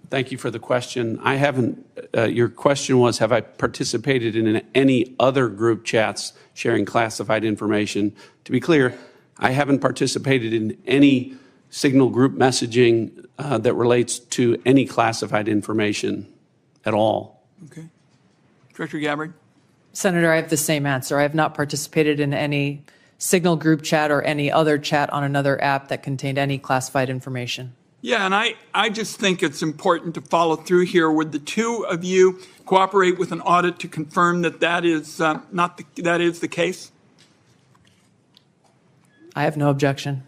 S5: thank you for the question. I haven't, your question was, have I participated in any other group chats sharing classified information? To be clear, I haven't participated in any signal group messaging that relates to any classified information at all.
S8: Okay. Director Gabbard?
S3: Senator, I have the same answer. I have not participated in any signal group chat or any other chat on another app that contained any classified information.
S8: Yeah, and I just think it's important to follow through here. Would the two of you cooperate with an audit to confirm that that is that is the case?
S3: I have no objection.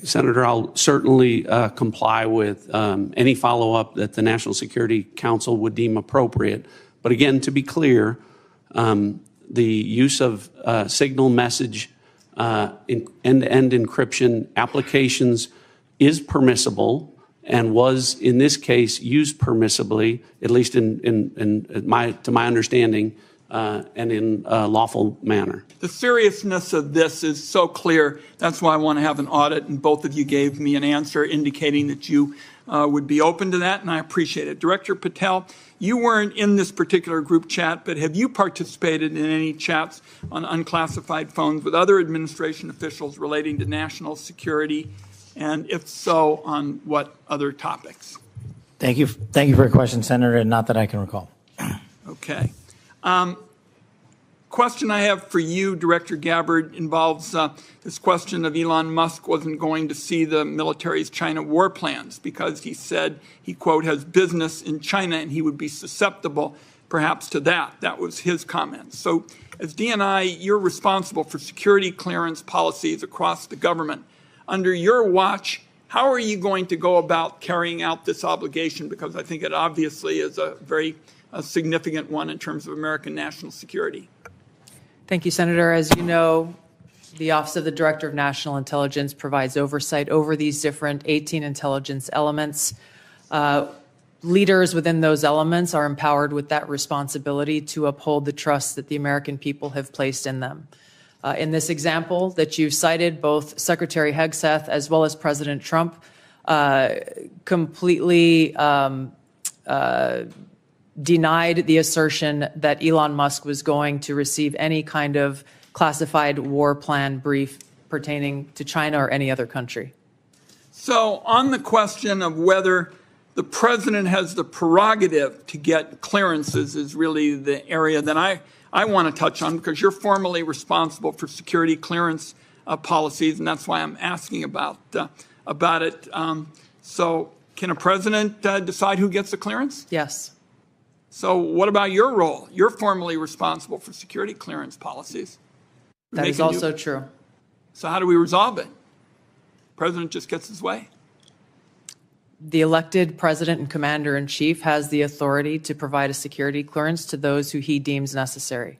S5: Senator, I'll certainly comply with any follow-up that the National Security Council would deem appropriate. But again, to be clear, the use of signal message end-to-end encryption applications is permissible and was, in this case, used permissibly, at least to my understanding, and in a lawful manner.
S8: The seriousness of this is so clear. That's why I want to have an audit, and both of you gave me an answer indicating that you would be open to that, and I appreciate it. Director Patel, you weren't in this particular group chat, but have you participated in any chats on unclassified phones with other administration officials relating to national security? And if so, on what other topics?
S4: Thank you for your question, Senator, and not that I can recall.
S8: Okay. Question I have for you, Director Gabbard, involves this question of Elon Musk wasn't going to see the military's China war plans because he said he, quote, has business in China and he would be susceptible perhaps to that. That was his comment. So as DNI, you're responsible for security clearance policies across the government. Under your watch, how are you going to go about carrying out this obligation? Because I think it obviously is a very significant one in terms of American national security.
S3: Thank you, Senator. As you know, the Office of the Director of National Intelligence provides oversight over these different 18 intelligence elements. Leaders within those elements are empowered with that responsibility to uphold the trust that the American people have placed in them. In this example that you've cited, both Secretary Hegseth as well as President Trump completely denied the assertion that Elon Musk was going to receive any kind of classified war plan brief pertaining to China or any other country.
S8: So on the question of whether the president has the prerogative to get clearances is really the area that I want to touch on, because you're formally responsible for security clearance policies, and that's why I'm asking about it. So can a president decide who gets the clearance?
S3: Yes.
S8: So what about your role? You're formally responsible for security clearance policies.
S3: That is also true.
S8: So how do we resolve it? The president just gets his way.
S3: The elected president and commander-in-chief has the authority to provide a security clearance to those who he deems necessary.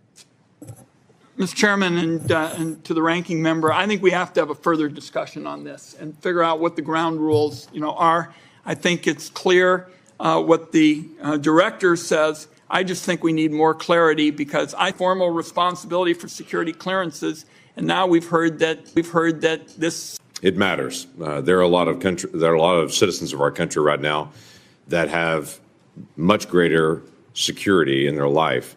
S8: Mr. Chairman, and to the ranking member, I think we have to have a further discussion on this and figure out what the ground rules, are. I think it's clear what the director says. I just think we need more clarity, because I have formal responsibility for security clearances, and now we've heard that this.
S9: It matters. There are a lot of citizens of our country right now that have much greater security in their life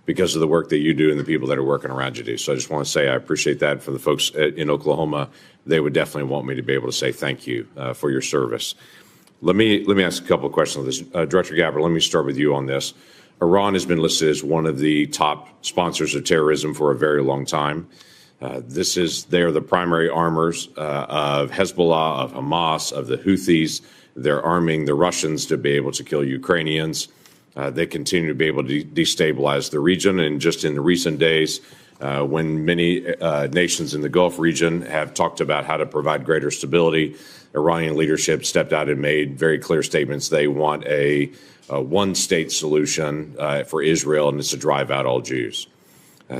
S9: because of the work that you do and the people that are working around you do. So I just want to say I appreciate that. For the folks in Oklahoma, they would definitely want me to be able to say thank you for your service. Let me ask a couple of questions on this. Director Gabbard, let me start with you on this. Iran has been listed as one of the top sponsors of terrorism for a very long time. They are the primary armors of Hezbollah, of Hamas, of the Houthis. They're arming the Russians to be able to kill Ukrainians. They continue to be able to destabilize the region. And just in the recent days, when many nations in the Gulf region have talked about how to provide greater stability, Iranian leadership stepped out and made very clear statements. They want a one-state solution for Israel, and it's to drive out all Jews.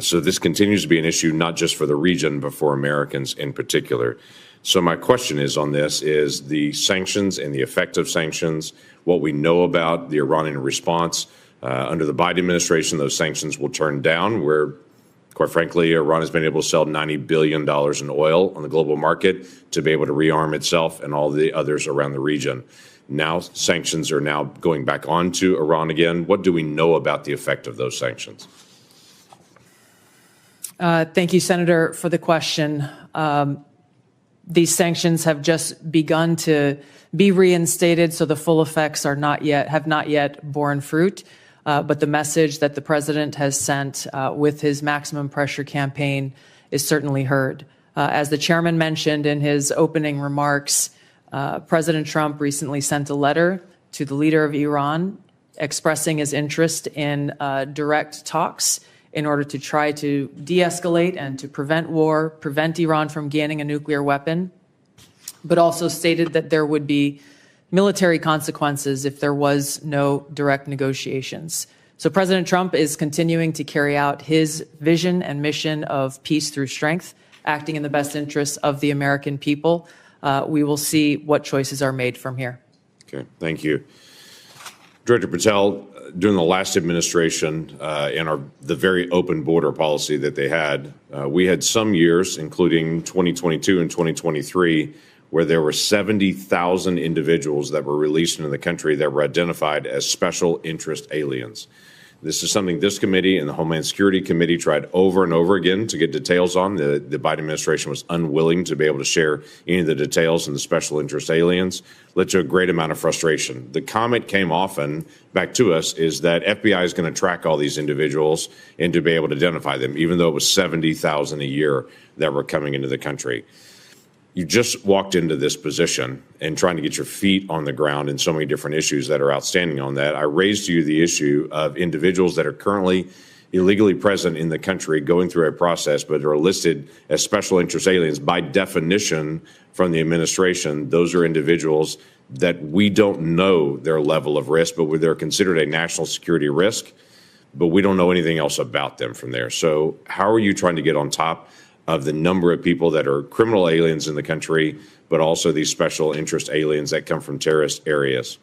S9: So this continues to be an issue, not just for the region, but for Americans in particular. So my question is on this is the sanctions and the effect of sanctions, what we know about the Iranian response. Under the Biden administration, those sanctions will turn down, where, quite frankly, Iran has been able to sell $90 billion in oil on the global market to be able to rearm itself and all the others around the region. Now sanctions are now going back on to Iran again. What do we know about the effect of those sanctions?
S3: Thank you, Senator, for the question. These sanctions have just begun to be reinstated, so the full effects have not yet borne fruit. But the message that the president has sent with his maximum pressure campaign is certainly heard. As the chairman mentioned in his opening remarks, President Trump recently sent a letter to the leader of Iran expressing his interest in direct talks in order to try to de-escalate and to prevent war, prevent Iran from gaining a nuclear weapon, but also stated that there would be military consequences if there was no direct negotiations. So President Trump is continuing to carry out his vision and mission of peace through strength, acting in the best interests of the American people. We will see what choices are made from here.
S9: Okay, thank you. Director Patel, during the last administration and the very open border policy that they had, we had some years, including 2022 and 2023, where there were 70,000 individuals that were released into the country that were identified as special interest aliens. This is something this committee and the Homeland Security Committee tried over and over again to get details on. The Biden administration was unwilling to be able to share any of the details on the special interest aliens, led to a great amount of frustration. The comment came often back to us is that FBI is going to track all these individuals and to be able to identify them, even though it was 70,000 a year that were coming into the country. You just walked into this position and trying to get your feet on the ground in so many different issues that are outstanding on that. I raised to you the issue of individuals that are currently illegally present in the country going through a process but are listed as special interest aliens. By definition from the administration, those are individuals that we don't know their level of risk, but they're considered a national security risk, but we don't know anything else about them from there. So how are you trying to get on top of the number of people that are criminal aliens in the country, but also these special interest aliens that come from terrorist areas?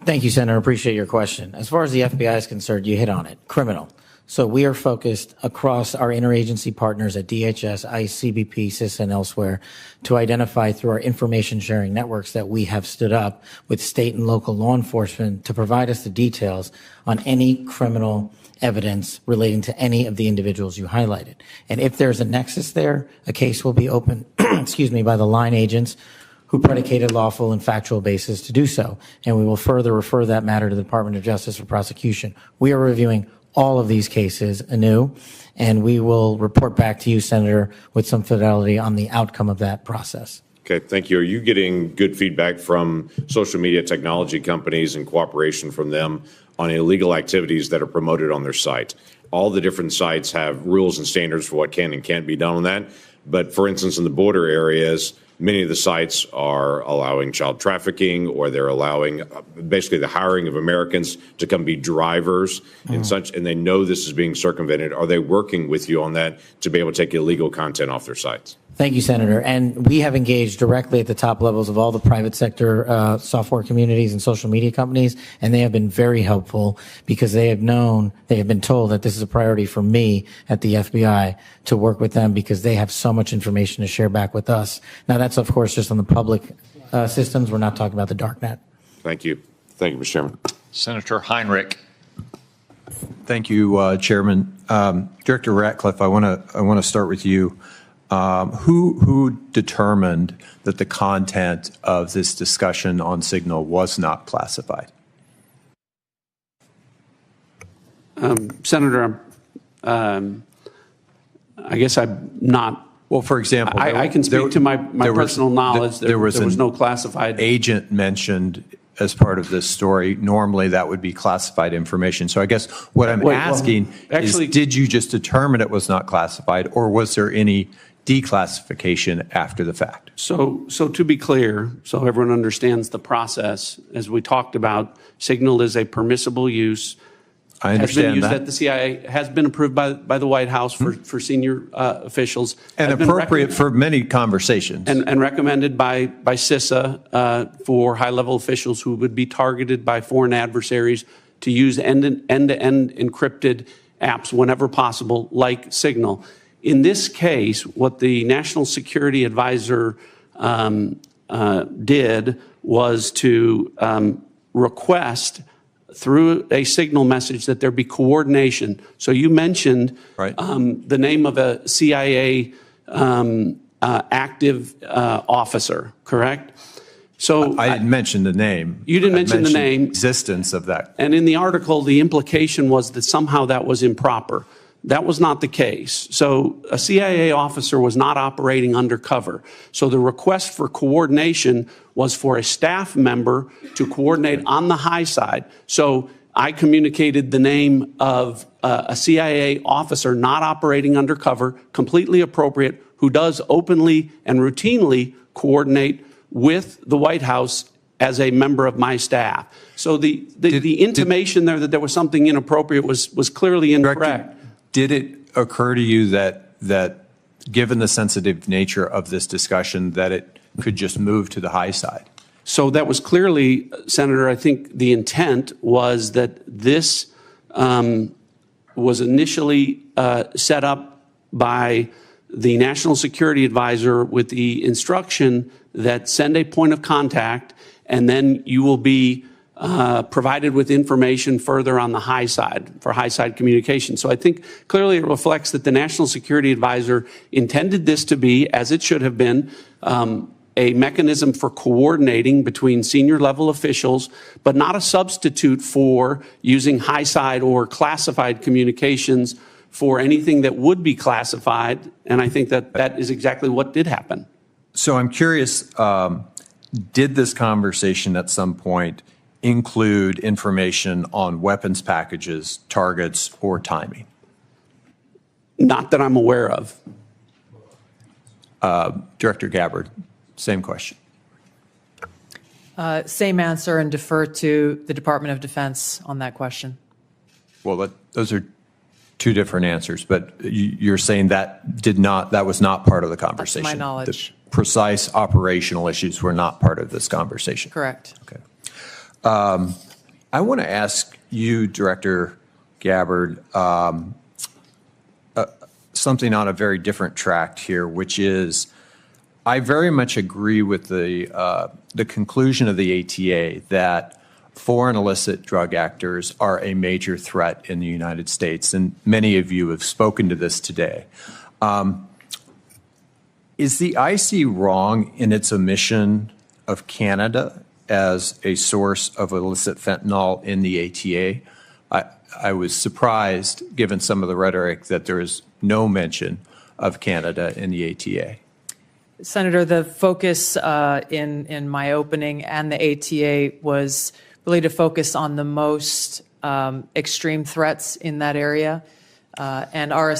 S4: Thank you, Senator. Appreciate your question. As far as the FBI is concerned, you hit on it. Criminal. So we are focused across our interagency partners at DHS, ICE, CBP, CISA, and elsewhere to identify through our information sharing networks that we have stood up with state and local law enforcement to provide us the details on any criminal evidence relating to any of the individuals you highlighted. And if there's a nexus there, a case will be opened, by the line agents who predicated lawful and factual basis to do so. And we will further refer that matter to the Department of Justice for prosecution. We are reviewing all of these cases anew, and we will report back to you, Senator, with some fidelity on the outcome of that process.
S9: Okay, thank you. Are you getting good feedback from social media technology companies and cooperation from them on illegal activities that are promoted on their site? All the different sites have rules and standards for what can and can't be done on that. But for instance, in the border areas, many of the sites are allowing child trafficking, or they're allowing basically the hiring of Americans to come be drivers and such, and they know this is being circumvented. Are they working with you on that to be able to take illegal content off their sites?
S4: Thank you, Senator. And we have engaged directly at the top levels of all the private sector software communities and social media companies, and they have been very helpful because they have been told that this is a priority for me at the FBI to work with them because they have so much information to share back with us. Now, that's, of course, just on the public systems. We're not talking about the dark net.
S9: Thank you. Thank you, Mr. Chairman.
S1: Senator Heinrich.
S10: Thank you, Chairman. Director Ratcliffe, I want to start with you. Who determined that the content of this discussion on Signal was not classified?
S5: Senator, I guess I'm not.
S10: Well, for example,
S5: I can speak to my personal knowledge. There was no classified
S10: agent mentioned as part of this story. Normally, that would be classified information. So I guess what I'm asking is, did you just determine it was not classified, or was there any declassification after the fact?
S5: So to be clear, so everyone understands the process, as we talked about, Signal is a permissible use.
S10: I understand
S5: has been used
S10: that.
S5: at the CIA, has been approved by the White House for senior officials.
S10: And appropriate for many conversations.
S5: And recommended by CISA for high-level officials who would be targeted by foreign adversaries to use end-to-end encrypted apps whenever possible, like Signal. In this case, what the National Security Advisor did was to request through a Signal message that there be coordination. So you mentioned the name of a CIA active officer, correct? So
S10: I didn't mention the name.
S5: You didn't mention the name.
S10: Existence of that.
S5: And in the article, the implication was that somehow that was improper. That was not the case. So a CIA officer was not operating undercover. So the request for coordination was for a staff member to coordinate on the high side. So I communicated the name of a CIA officer not operating undercover, completely appropriate, who does openly and routinely coordinate with the White House as a member of my staff. So the intimation there that there was something inappropriate was clearly incorrect.
S10: Did it occur to you that given the sensitive nature of this discussion, that it could just move to the high side?
S5: So that was clearly, Senator, I think the intent was that this was initially set up by the National Security Advisor with the instruction that send a point of contact, and then you will be provided with information further on the high side for high side communication. So I think clearly it reflects that the National Security Advisor intended this to be, as it should have been, a mechanism for coordinating between senior level officials, but not a substitute for using high side or classified communications for anything that would be classified. And I think that that is exactly what did happen.
S10: So I'm curious, did this conversation at some point include information on weapons packages, targets, or timing?
S5: Not that I'm aware of.
S10: Director Gabbard, same question.
S3: Same answer, and defer to the Department of Defense on that question.
S10: Well, those are two different answers, but you're saying that was not part of the conversation.
S3: That's my knowledge.
S10: The precise operational issues were not part of this conversation.
S3: Correct.
S10: Okay. I want to ask you, Director Gabbard, something on a very different track here, which is I very much agree with the conclusion of the ATA that foreign illicit drug actors are a major threat in the United States, and many of you have spoken to this today. Is the IC wrong in its omission of Canada as a source of illicit fentanyl in the ATA? I was surprised, given some of the rhetoric, that there is no mention of Canada in the ATA.
S3: Senator, the focus in my opening and the ATA was really to focus on the most extreme threats in that area, and our